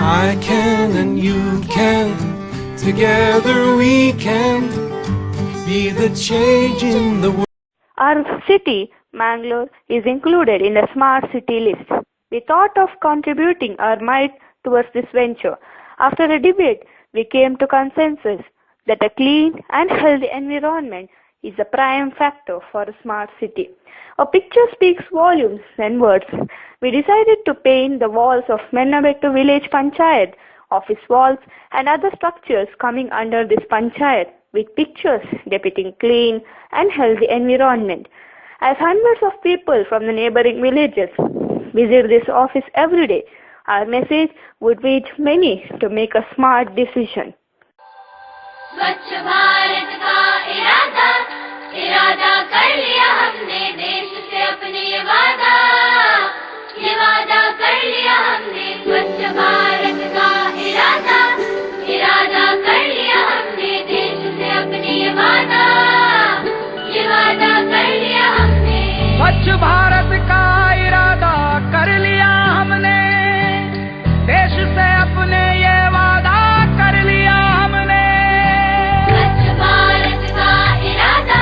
I can and you can, together we can be the change in the world. Our city, Mangalore, is included in the Smart City list. We thought of contributing our might towards this venture. After a debate, we came to consensus that a clean and healthy environment is a prime factor for a smart city. A picture speaks volumes than words. We decided to paint the walls of Mennabettu Village Panchayat, office walls and other structures coming under this Panchayat with pictures depicting clean and healthy environment. As hundreds of people from the neighboring villages visit this office every day, our message would reach many to make a smart decision. स्वच्छ भारत का इरादा इरादा कर लिया हमने, देश से अपने ये वादा कर लिया हमने। स्वच्छ भारत का इरादा इरादा कर लिया हमने, देश से अपने ये वादा कर लिया हमने। स्वच्छ भारत का इरादा कर लिया हमने, देश से अपने ये वादा कर लिया हमने। स्वच्छ भारत का इरादा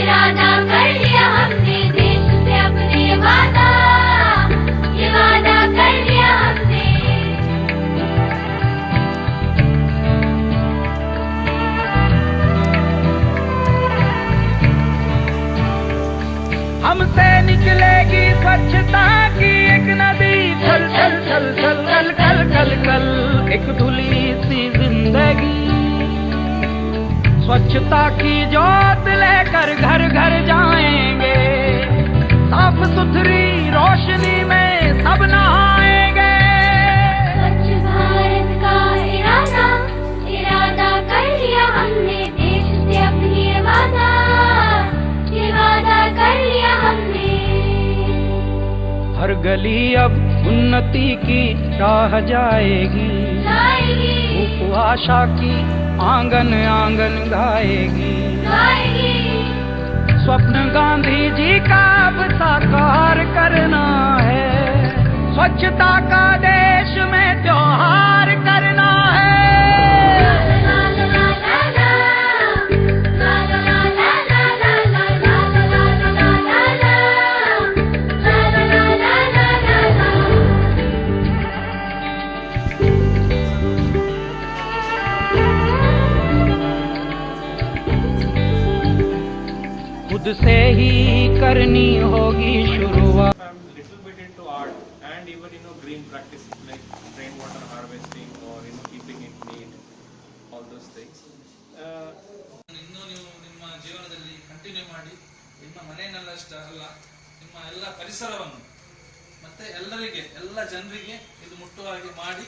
इरादा कर लिया हमने, देश से अपने ये वादा कर लिया हमने। हमसे निकलेगी स्वच्छता की एक नदी, चल चल चल चल कल कल कल कल एक धुली सी जिंदगी। स्वच्छता की जोत लेकर घर घर जाएंगे, साफ सुथरी रोशनी में सब नहाएंगे। स्वच्छ भारत का इरादा इरादा कर लिया हमने, देश से अपनी ये वादा कर लिया हमने। हर गली अब उन्नति की राह जाएगी, आशा की आंगन आंगन गाएगी। स्वप्न गांधी जी का अब साकार करना है, स्वच्छता का देश में त्योहार करना है। खुद से ही करनी होगी शुरुआत। I'm little bit into art and even green practices like rainwater harvesting or keeping it neat, all those things. ಇನ್ನು ನೀವು ನಿಮ್ಮ ಜೀವನದಲ್ಲಿ ಕಂಟಿನ್ಯೂ ಮಾಡಿ, ನಿಮ್ಮ ಮನೆಯನ್ನಷ್ಟೇ ಅಲ್ಲ ನಿಮ್ಮ ಎಲ್ಲ ಪರಿಸರವನ್ನು ಮತ್ತೆ ಎಲ್ಲ ಜನರಿಗೆ ಇದು ಮುಟ್ಟುವ ಹಾಗೆ ಮಾಡಿ.